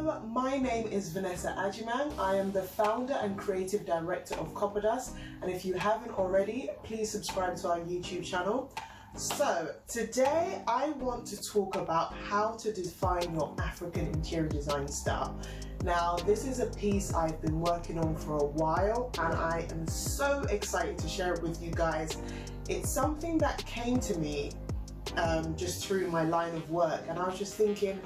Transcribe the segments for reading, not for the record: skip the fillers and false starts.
Hello, my name is Vanessa Ajiman. I am the founder and creative director of Copper Dust, and if you haven't already, please subscribe to our YouTube channel. So today I want to talk about how to define your African interior design style. Now, this is a piece I've been working on for a while and I am so excited to share it with you guys. It's something that came to me just through my line of work, and I was just thinking,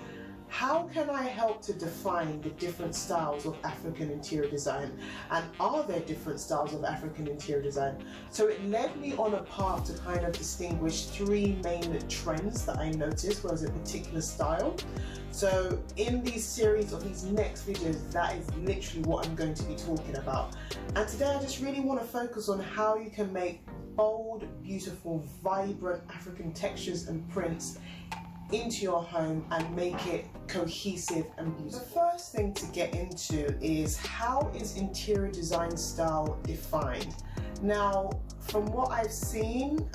how can I help to define the different styles of African interior design? And are there different styles of African interior design? So it led me on a path to kind of distinguish three main trends that I noticed was a particular style. So in these series of these next videos, that is literally what I'm going to be talking about. And today I just really want to focus on how you can make bold, beautiful, vibrant African textures and prints into your home and make it cohesive and beautiful. The first thing to get into is, how is interior design style defined? Now, from what I've seen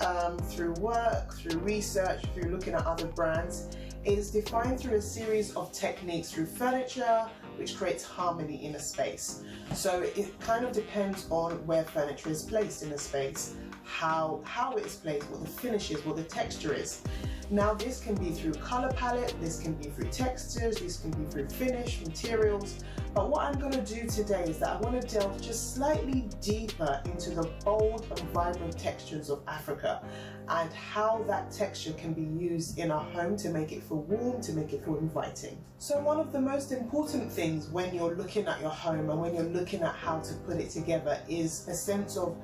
through work, through research, through looking at other brands, it is defined through a series of techniques through furniture, which creates harmony in a space. So it kind of depends on where furniture is placed in a space, how it is placed, what the finish is, what the texture is. Now, this can be through color palette, this can be through textures, this can be through finish, materials. But what I'm going to do today is that I want to delve just slightly deeper into the bold and vibrant textures of Africa and how that texture can be used in our home to make it feel warm, to make it feel inviting. So one of the most important things when you're looking at your home and when you're looking at how to put it together is a sense of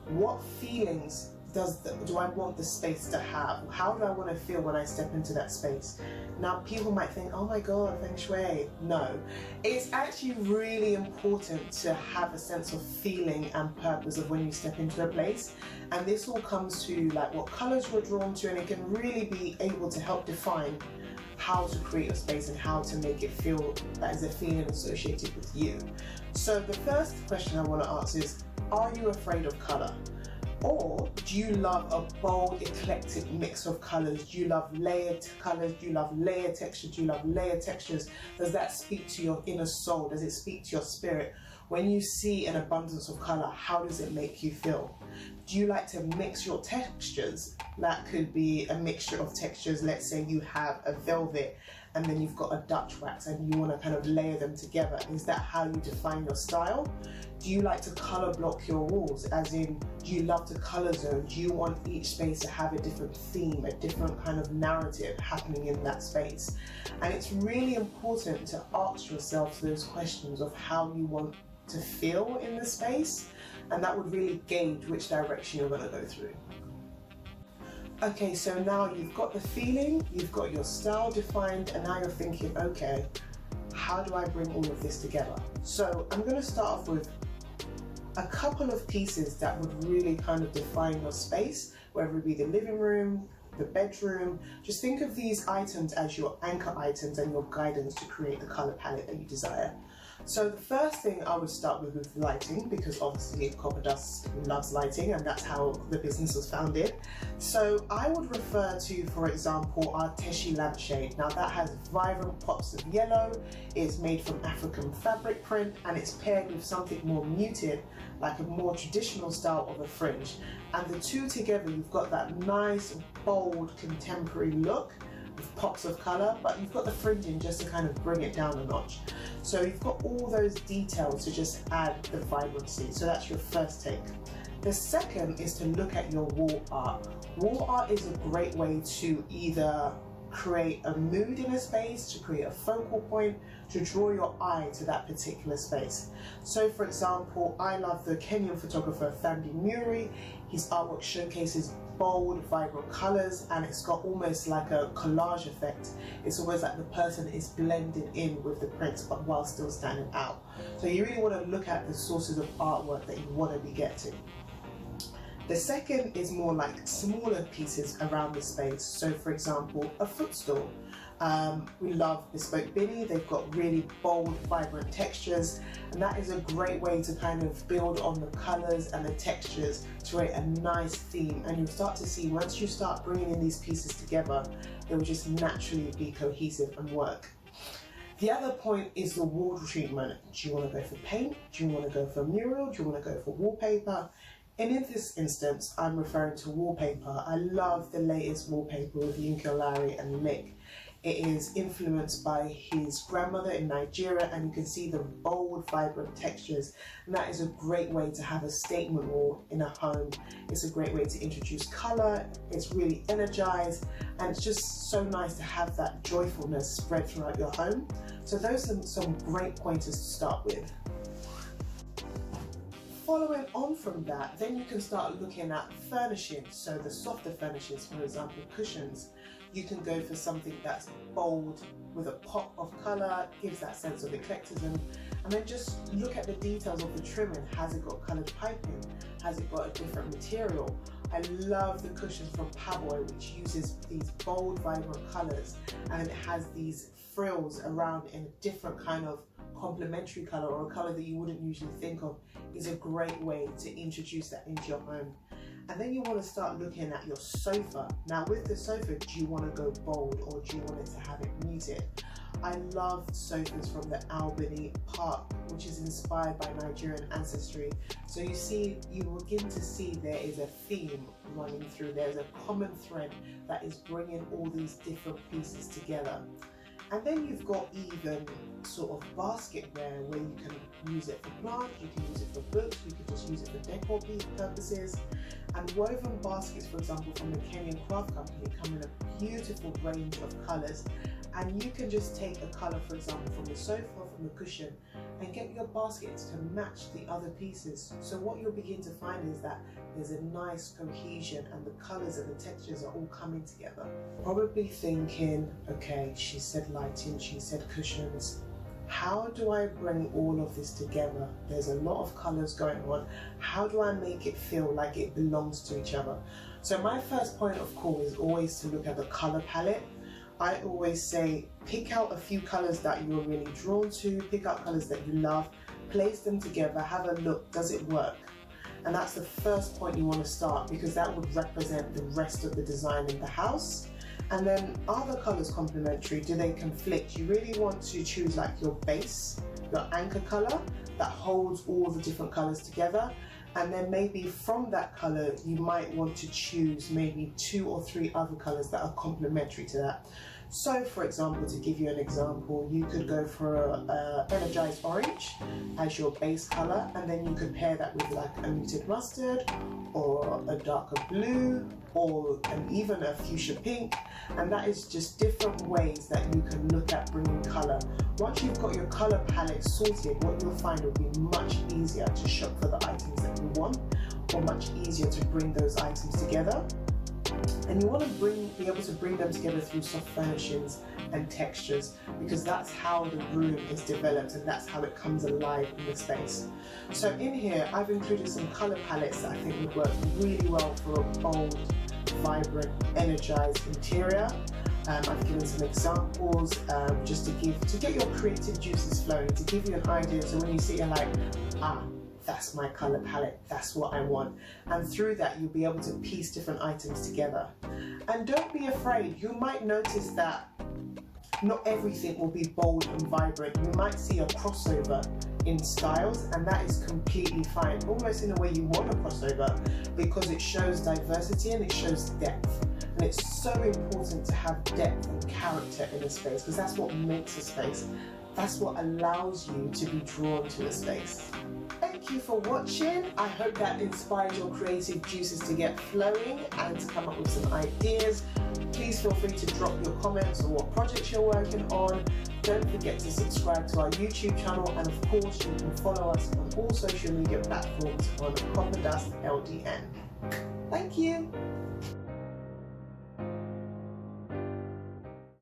what feelings do I want the space to have? How do I want to feel when I step into that space? Now, people might think, oh my God, feng shui. No, it's actually really important to have a sense of feeling and purpose of when you step into a place. And this all comes to like what colors you're drawn to, and it can really be able to help define how to create a space and how to make it feel that is a feeling associated with you. So the first question I want to ask is, are you afraid of color? Or do you love a bold, eclectic mix of colors? Do you love layered colors? Do you love layered textures? Do you love layered textures? Does that speak to your inner soul? Does it speak to your spirit? When you see an abundance of color, how does it make you feel? Do you like to mix your textures? That could be a mixture of textures. Let's say you have a velvet and then you've got a Dutch wax and you want to kind of layer them together. Is that how you define your style? Do you like to color block your walls? As in, do you love to color zone? Do you want each space to have a different theme, a different kind of narrative happening in that space? And it's really important to ask yourself those questions of how you want to feel in the space, and that would really gauge which direction you're going to go through. Okay, so now you've got the feeling, you've got your style defined, and now you're thinking, okay, how do I bring all of this together? So I'm going to start off with a couple of pieces that would really kind of define your space, whether it be the living room, the bedroom. Just think of these items as your anchor items and your guidance to create the color palette that you desire. So the first thing I would start with lighting, because obviously Copper Dust loves lighting and that's how the business was founded. So I would refer to, for example, our Teshi lampshade. Now that has vibrant pops of yellow, it's made from African fabric print, and it's paired with something more muted, like a more traditional style of a fringe. And the two together, you've got that nice, bold, contemporary look with pops of color, but you've got the fringing just to kind of bring it down a notch. So you've got all those details to just add the vibrancy. So that's your first take. The second is to look at your wall art. Wall art is a great way to either create a mood in a space, to create a focal point, to draw your eye to that particular space. So for example, I love the Kenyan photographer Thandi Muri. His artwork showcases bold, vibrant colors, and it's got almost like a collage effect. It's almost like the person is blending in with the prints, but while still standing out. So you really want to look at the sources of artwork that you want to be getting. The second is more like smaller pieces around the space. So for example, a footstool. We love Bespoke Binny. They've got really bold, vibrant textures, and that is a great way to kind of build on the colors and the textures to create a nice theme. And you'll start to see, once you start bringing in these pieces together, it will just naturally be cohesive and work. The other point is the wall treatment. Do you want to go for paint? Do you want to go for mural? Do you want to go for wallpaper? And in this instance, I'm referring to wallpaper. I love the latest wallpaper with Larry and Lick. It is influenced by his grandmother in Nigeria, and you can see the bold, vibrant textures. And that is a great way to have a statement wall in a home. It's a great way to introduce color. It's really energized, and it's just so nice to have that joyfulness spread throughout your home. So those are some great pointers to start with. Following on from that, then you can start looking at furnishing. So the softer furnishings, for example, cushions. You can go for something that's bold with a pop of colour, gives that sense of eclecticism, and then just look at the details of the trimming. Has it got coloured piping? Has it got a different material? I love the cushions from Paboy, which uses these bold, vibrant colours, and it has these frills around in a different kind of complementary colour, or a colour that you wouldn't usually think of. Is a great way to introduce that into your home. And then you want to start looking at your sofa. Now with the sofa, do you want to go bold or do you want it to have it muted? I love sofas from the Albany Park, which is inspired by Nigerian ancestry. So you will begin to see there is a theme running through. There's a common thread that is bringing all these different pieces together. And then you've got even sort of basketware where you can use it for plants, you can use it for books, you can just use it for decor purposes. And woven baskets, for example, from the Kenyan Craft Company come in a beautiful range of colours. And you can just take a colour, for example, from the sofa, from the cushion, and get your baskets to match the other pieces. So what you'll begin to find is that there's a nice cohesion and the colours and the textures are all coming together. Probably thinking, okay, she said lighting, she said cushions. How do I bring all of this together? There's a lot of colours going on. How do I make it feel like it belongs to each other? So my first point of call is always to look at the colour palette. I always say, pick out a few colours that you're really drawn to, pick out colours that you love, place them together, have a look, does it work? And that's the first point you want to start, because that would represent the rest of the design in the house. And then are the colours complementary? Do they conflict? You really want to choose like your base, your anchor colour that holds all the different colours together. And then maybe from that colour, you might want to choose maybe 2 or 3 other colours that are complementary to that. So for example, to give you an example, you could go for energized orange as your base colour, and then you could pair that with like a muted mustard or a darker blue or even a fuchsia pink. And that is just different ways that you can look at bringing colour. Once you've got your colour palette sorted, what you'll find will be much easier to shop for the items that you want, or much easier to bring those items together. And you want to be able to bring them together through soft furnishings and textures, because that's how the room is developed and that's how it comes alive in the space. So in here, I've included some colour palettes that I think would work really well for a bold, vibrant, energized interior. I've given some examples just to get your creative juices flowing, to give you an idea. So when you see it, you're like, that's my colour palette, that's what I want. And through that, you'll be able to piece different items together. And don't be afraid, you might notice that not everything will be bold and vibrant. You might see a crossover in styles, and that is completely fine. Almost in a way you want a crossover, because it shows diversity and it shows depth. And it's so important to have depth and character in a space, because that's what makes a space. That's what allows you to be drawn to a space. Thank you for watching. I hope that inspired your creative juices to get flowing and to come up with some ideas. Please feel free to drop your comments on what projects you're working on. Don't forget to subscribe to our YouTube channel, and of course you can follow us on all social media platforms on Copper Dust LDN. Thank you.